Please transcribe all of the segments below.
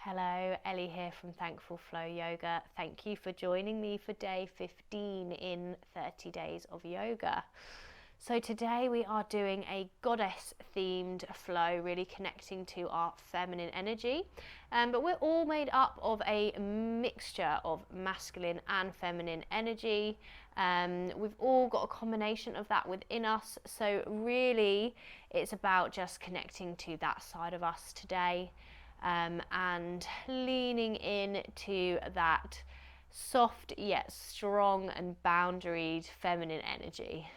Hello, Elly here from Thankful Flow Yoga. Thank you for joining me for day 15 in 30 days of yoga. So today we are doing a goddess themed flow, really connecting to our feminine energy. But we're all made up of a mixture of masculine and feminine energy. We've all got a combination of that within us. So really it's about just connecting to that side of us today. And leaning into that soft yet strong and boundaried feminine energy.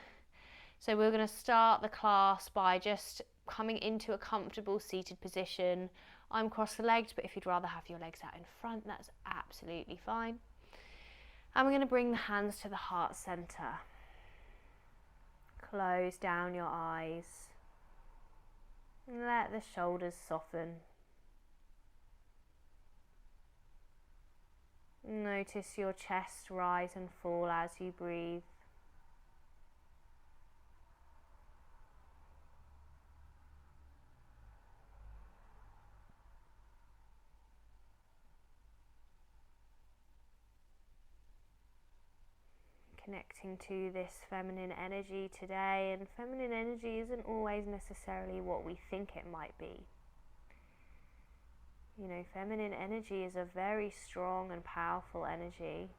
So we're going to start the class by just coming into a comfortable seated position. I'm cross-legged, but if you'd rather have your legs out in front, that's absolutely fine. And we're going to bring the hands to the heart center. Close down your eyes. And let the shoulders soften. Notice your chest rise and fall as you breathe. Connecting to this feminine energy today, and feminine energy isn't always necessarily what we think it might be. You know, feminine energy is a very strong and powerful energy,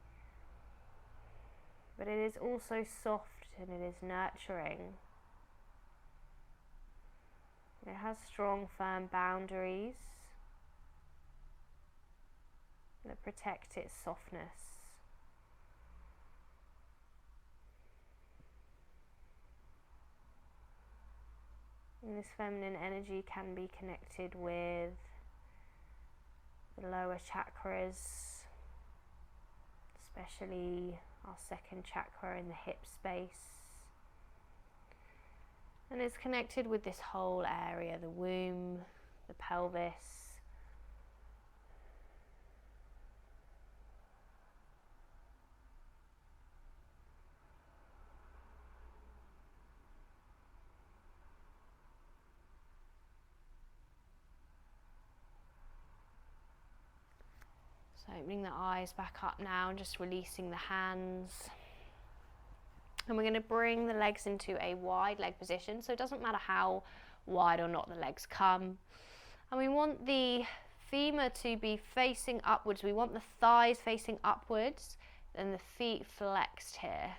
but it is also soft and it is nurturing. It has strong, firm boundaries that protect its softness. And this feminine energy can be connected with the lower chakras, especially our second chakra in the hip space. And it's connected with this whole area, the womb, the pelvis. So opening the eyes back up now and just releasing the hands. And we're going to bring the legs into a wide leg position. So it doesn't matter how wide or not the legs come. And we want the femur to be facing upwards. We want the thighs facing upwards and the feet flexed here.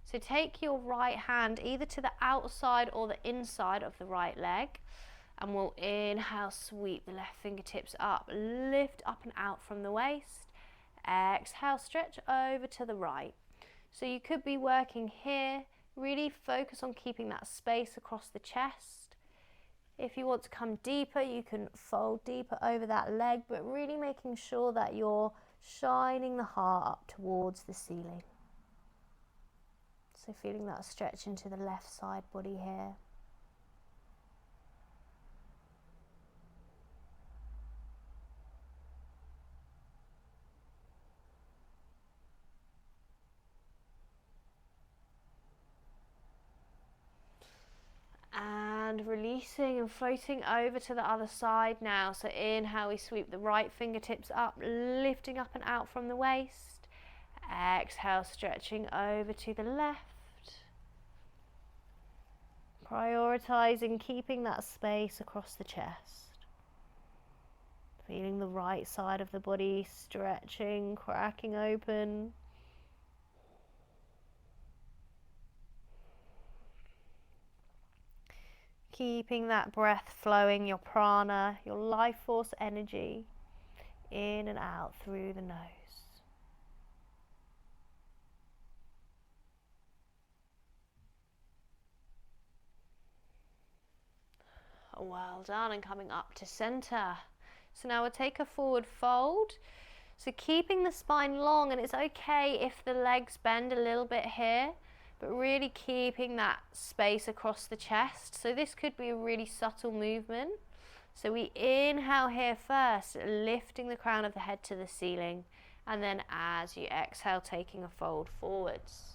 So take your right hand either to the outside or the inside of the right leg. And we'll inhale, sweep the left fingertips up, lift up and out from the waist. Exhale, stretch over to the right. So you could be working here, really focus on keeping that space across the chest. If you want to come deeper, you can fold deeper over that leg, but really making sure that you're shining the heart up towards the ceiling. So feeling that stretch into the left side body here. And releasing and floating over to the other side now. So inhale, we sweep the right fingertips up, lifting up and out from the waist. Exhale, stretching over to the left. Prioritizing keeping that space across the chest. Feeling the right side of the body stretching, cracking open. Keeping that breath flowing, your prana, your life force energy, in and out through the nose. Well done, and coming up to center. So now we'll take a forward fold. So keeping the spine long, and it's okay if the legs bend a little bit here, but really keeping that space across the chest. So this could be a really subtle movement. So we inhale here first, lifting the crown of the head to the ceiling, and then as you exhale, taking a fold forwards.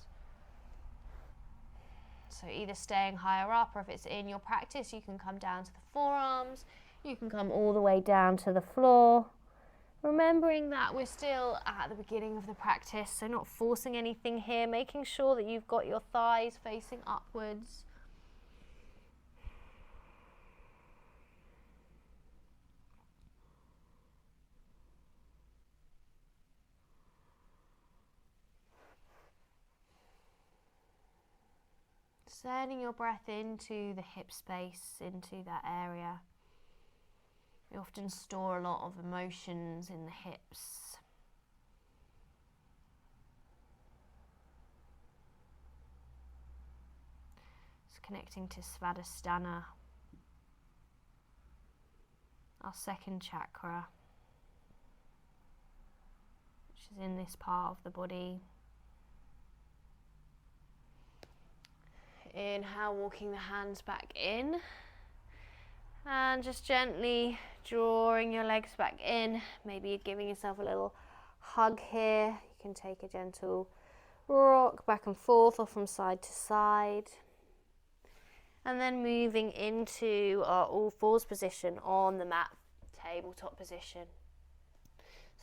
So either staying higher up, or if it's in your practice, you can come down to the forearms. You can come all the way down to the floor, remembering that we're still at the beginning of the practice, so not forcing anything here, making sure that you've got your thighs facing upwards. Sending your breath into the hip space, into that area. We often store a lot of emotions in the hips. It's connecting to Svadhisthana, our second chakra, which is in this part of the body. Inhale, walking the hands back in, and just gently drawing your legs back in. Maybe you're giving yourself a little hug here. You can take a gentle rock back and forth or from side to side. And then moving into our all fours position on the mat, tabletop position.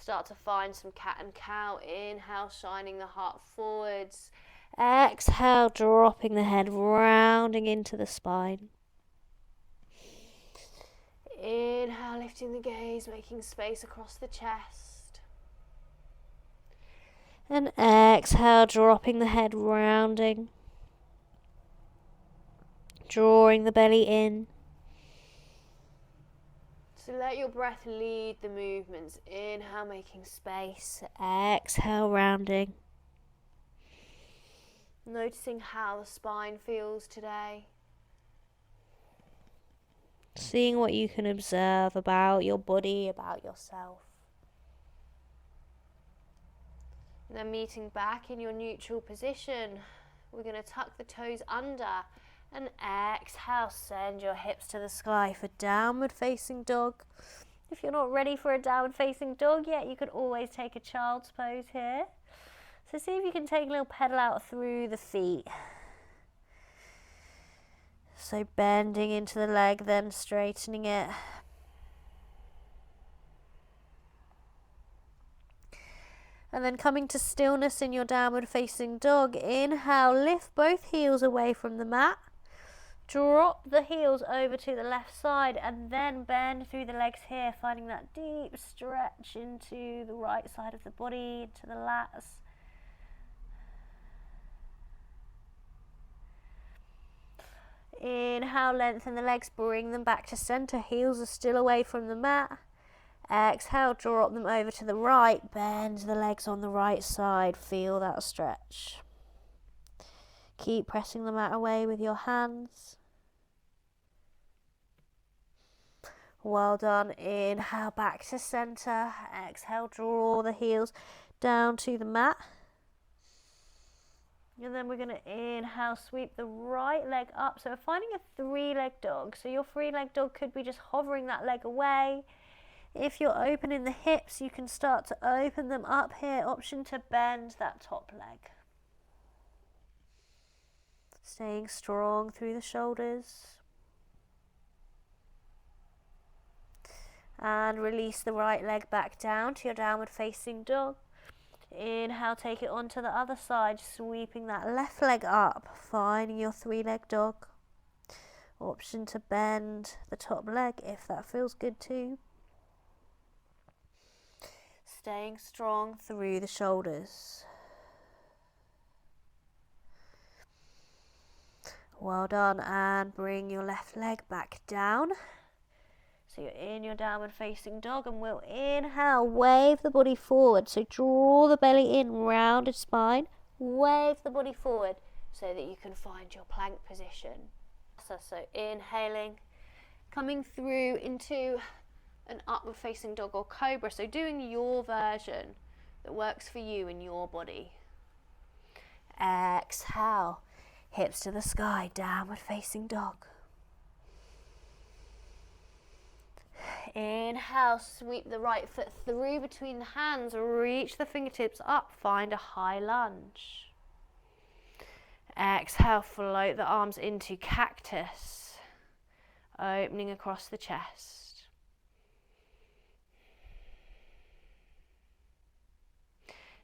Start to find some cat and cow. Inhale, shining the heart forwards. Exhale, dropping the head, rounding into the spine. Inhale, lifting the gaze, making space across the chest. And exhale, dropping the head, rounding. Drawing the belly in. So let your breath lead the movements. Inhale, making space. Exhale, rounding. Noticing how the spine feels today. Seeing what you can observe about your body, about yourself. And then meeting back in your neutral position. We're going to tuck the toes under and exhale, send your hips to the sky for downward facing dog. If you're not ready for a downward facing dog yet, you could always take a child's pose here. So see if you can take a little pedal out through the feet. So bending into the leg, then straightening it. And then coming to stillness in your downward facing dog. Inhale, lift both heels away from the mat. Drop the heels over to the left side and then bend through the legs here, finding that deep stretch into the right side of the body, into the lats. Inhale, lengthen the legs, bring them back to center. Heels are still away from the mat. Exhale, drop them over to the right. Bend the legs on the right side. Feel that stretch. Keep pressing the mat away with your hands. Well done. Inhale, back to center. Exhale, draw the heels down to the mat. And then we're going to inhale, sweep the right leg up. So we're finding a 3-leg dog. So your 3-leg dog could be just hovering that leg away. If you're opening the hips, you can start to open them up here. Option to bend that top leg. Staying strong through the shoulders. And release the right leg back down to your downward facing dog. Inhale, take it onto the other side, sweeping that left leg up, finding your 3-leg dog. Option to bend the top leg if that feels good too. Staying strong through the shoulders. Well done, and bring your left leg back down. So you're in your downward facing dog, and we'll inhale, wave the body forward. So draw the belly in, rounded spine, wave the body forward so that you can find your plank position. So inhaling, coming through into an upward facing dog or cobra. So doing your version that works for you in your body. Exhale, hips to the sky, downward facing dog. Inhale, sweep the right foot through between the hands, reach the fingertips up, find a high lunge. Exhale, float the arms into cactus, opening across the chest.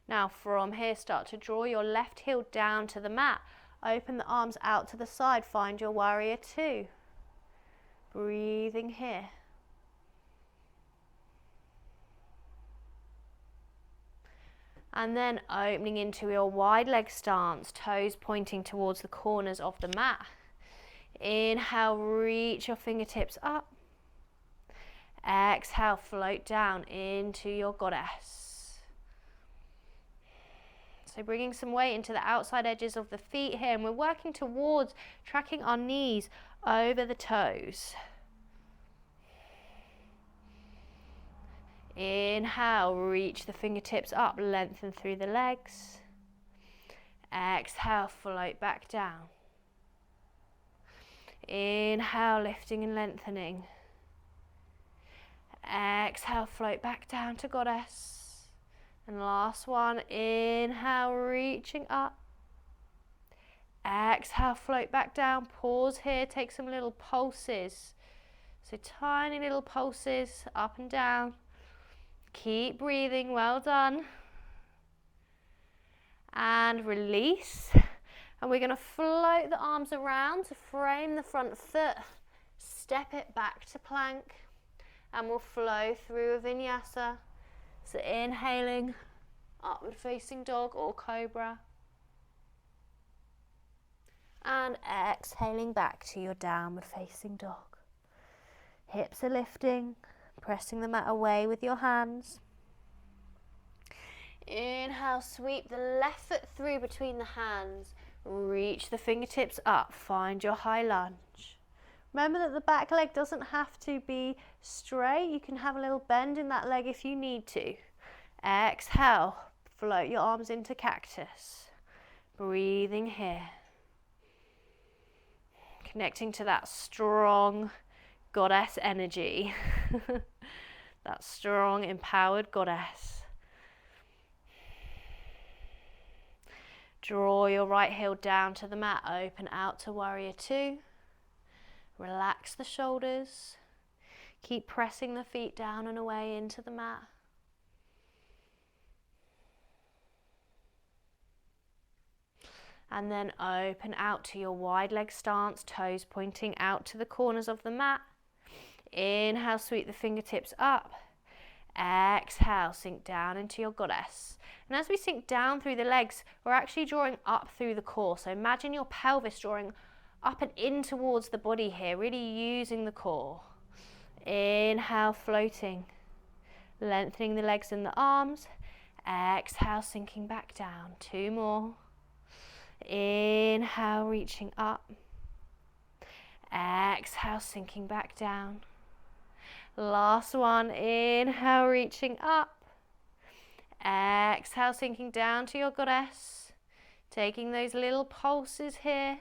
Now from here, start to draw your left heel down to the mat. Open the arms out to the side, find your warrior two. Breathing here. And then opening into your wide leg stance, toes pointing towards the corners of the mat. Inhale, reach your fingertips up. Exhale, float down into your goddess. So bringing some weight into the outside edges of the feet here, and we're working towards tracking our knees over the toes. Inhale, reach the fingertips up, lengthen through the legs. Exhale, float back down. Inhale, lifting and lengthening. Exhale, float back down to goddess. And last one, inhale, reaching up. Exhale, float back down. Pause here, take some little pulses. So tiny little pulses up and down. Keep breathing, well done. And release. And we're going to float the arms around to frame the front foot. Step it back to plank. And we'll flow through a vinyasa. So inhaling, upward facing dog or cobra. And exhaling back to your downward facing dog. Hips are lifting. Pressing the mat away with your hands. Inhale, sweep the left foot through between the hands. Reach the fingertips up, find your high lunge. Remember that the back leg doesn't have to be straight. You can have a little bend in that leg if you need to. Exhale, float your arms into cactus. Breathing here. Connecting to that strong goddess energy. That strong, empowered goddess. Draw your right heel down to the mat, open out to warrior two. Relax the shoulders. Keep pressing the feet down and away into the mat. And then open out to your wide leg stance, toes pointing out to the corners of the mat. Inhale, sweep the fingertips up. Exhale, sink down into your goddess. And as we sink down through the legs, we're actually drawing up through the core. So imagine your pelvis drawing up and in towards the body here, really using the core. Inhale, floating. Lengthening the legs and the arms. Exhale, sinking back down. Two more. Inhale, reaching up. Exhale, sinking back down. Last one, inhale, reaching up. Exhale, sinking down to your goddess. Taking those little pulses here.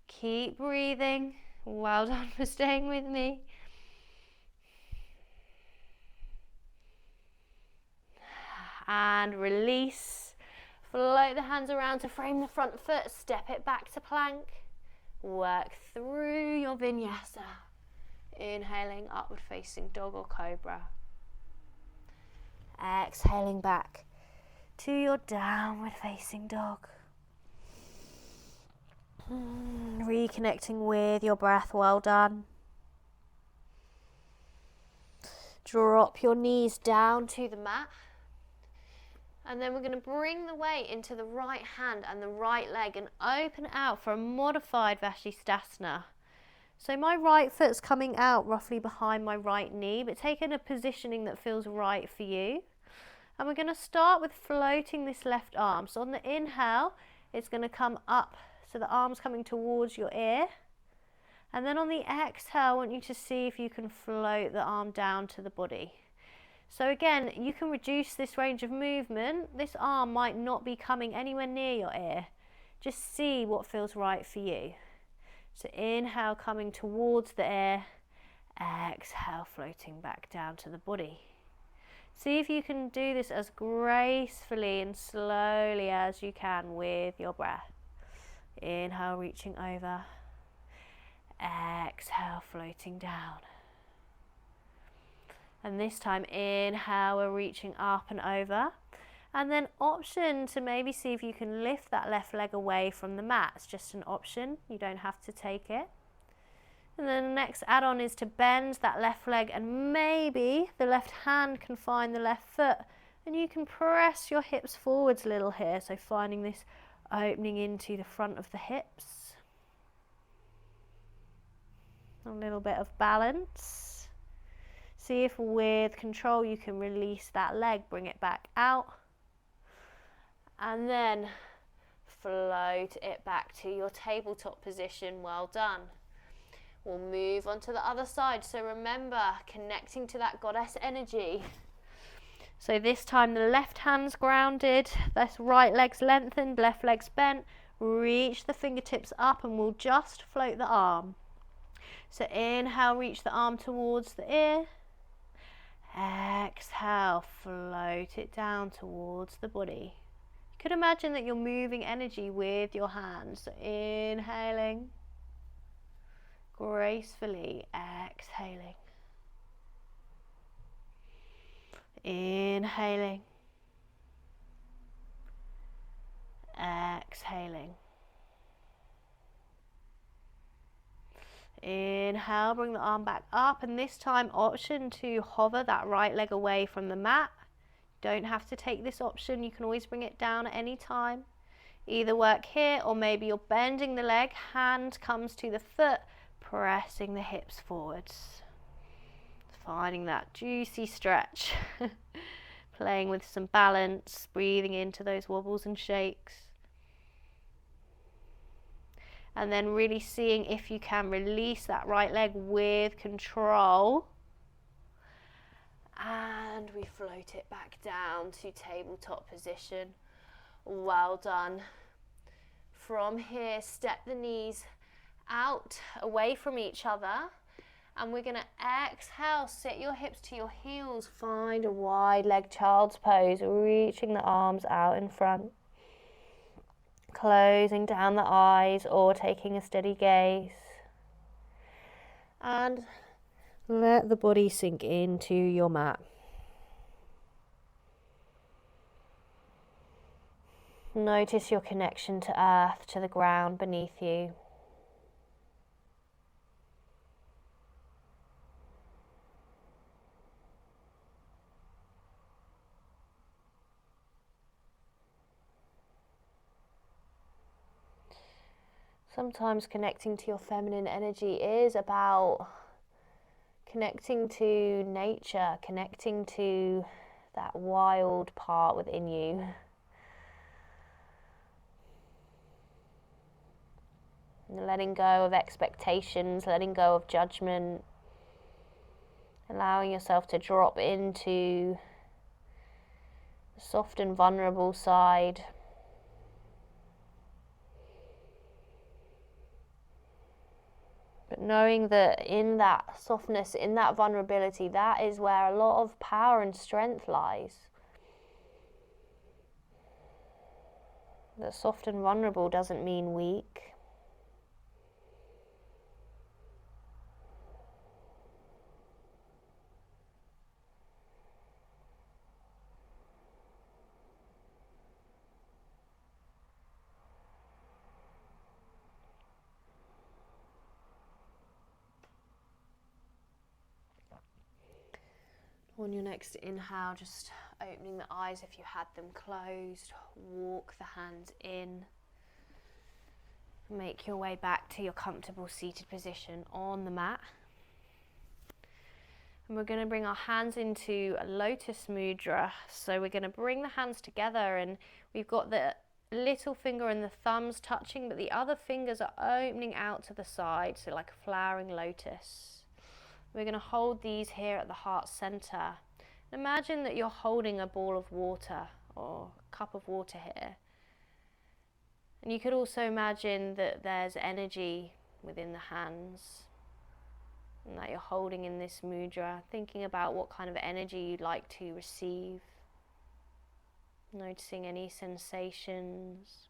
Keep breathing. Well done for staying with me. And release. Float the hands around to frame the front foot. Step it back to plank. Work through your vinyasa. Inhaling, upward facing dog or cobra. Exhaling back to your downward facing dog. Reconnecting with your breath, well done. Drop your knees down to the mat. And then we're going to bring the weight into the right hand and the right leg and open out for a modified Vashisthasana. So my right foot's coming out roughly behind my right knee, but taking a positioning that feels right for you. And we're going to start with floating this left arm. So on the inhale, it's going to come up. So the arm's coming towards your ear. And then on the exhale, I want you to see if you can float the arm down to the body. So again, you can reduce this range of movement. This arm might not be coming anywhere near your ear. Just see what feels right for you. So inhale, coming towards the air. Exhale, floating back down to the body. See if you can do this as gracefully and slowly as you can with your breath. Inhale, reaching over. Exhale, floating down. And this time, inhale, we're reaching up and over. And then option to maybe see if you can lift that left leg away from the mat. It's just an option, you don't have to take it. And then the next add-on is to bend that left leg, and maybe the left hand can find the left foot, and you can press your hips forwards a little here, so finding this opening into the front of the hips. A little bit of balance. See if with control you can release that leg, bring it back out, and then float it back to your tabletop position. Well done. We'll move on to the other side. So remember, connecting to that goddess energy. So this time the left hand's grounded, this right leg's lengthened, left leg's bent. Reach the fingertips up and we'll just float the arm. So inhale, reach the arm towards the ear. Exhale, float it down towards the body. You could imagine that you're moving energy with your hands. So inhaling, gracefully exhaling. Inhaling, exhaling. Inhale, bring the arm back up, and this time option to hover that right leg away from the mat. Don't have to take this option, you can always bring it down at any time. Either work here, or maybe you're bending the leg, hand comes to the foot, pressing the hips forwards. Finding that juicy stretch. Playing with some balance, breathing into those wobbles and shakes. And then really seeing if you can release that right leg with control. And we float it back down to tabletop position. Well done. From here, step the knees out, away from each other. And we're going to exhale, sit your hips to your heels. Find a wide leg child's pose, reaching the arms out in front. Closing down the eyes or taking a steady gaze. And let the body sink into your mat. Notice your connection to earth, to the ground beneath you. Sometimes connecting to your feminine energy is about connecting to nature, connecting to that wild part within you. And letting go of expectations, letting go of judgment, allowing yourself to drop into the soft and vulnerable side. But knowing that in that softness, in that vulnerability, that is where a lot of power and strength lies. That soft and vulnerable doesn't mean weak. On your next inhale, just opening the eyes if you had them closed. Walk the hands in. Make your way back to your comfortable seated position on the mat. And we're going to bring our hands into a lotus mudra. So we're going to bring the hands together, and we've got the little finger and the thumbs touching, but the other fingers are opening out to the side, so like a flowering lotus. We're going to hold these here at the heart center. Imagine that you're holding a ball of water or a cup of water here. And you could also imagine that there's energy within the hands and that you're holding in this mudra, thinking about what kind of energy you'd like to receive. Noticing any sensations.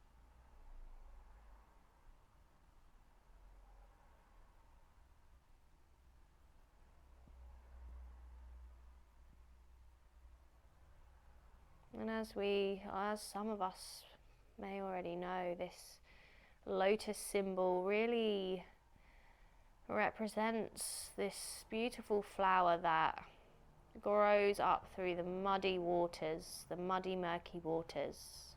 And as some of us may already know, this lotus symbol really represents this beautiful flower that grows up through the muddy waters, the muddy, murky waters,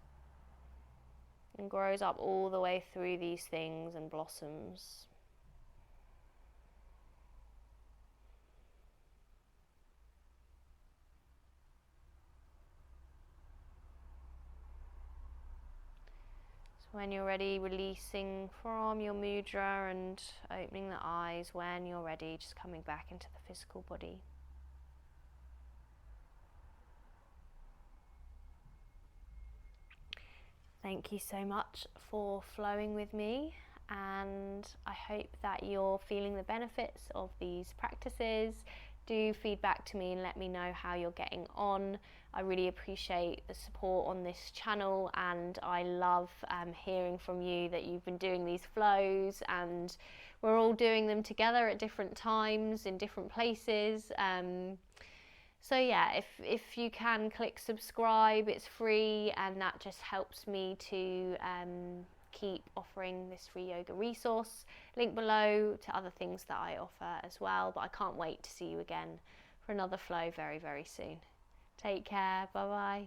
and grows up all the way through these things and blossoms. When you're ready, releasing from your mudra and opening the eyes when you're ready, just coming back into the physical body. Thank you so much for flowing with me, and I hope that you're feeling the benefits of these practices. Do feedback to me and let me know how you're getting on. I really appreciate the support on this channel, and I love hearing from you that you've been doing these flows, and we're all doing them together at different times in different places. So yeah, if you can click subscribe, it's free, and that just helps me to keep offering this free yoga resource. Link below to other things that I offer as well, but I can't wait to see you again for another flow very, very soon. Take care, bye bye.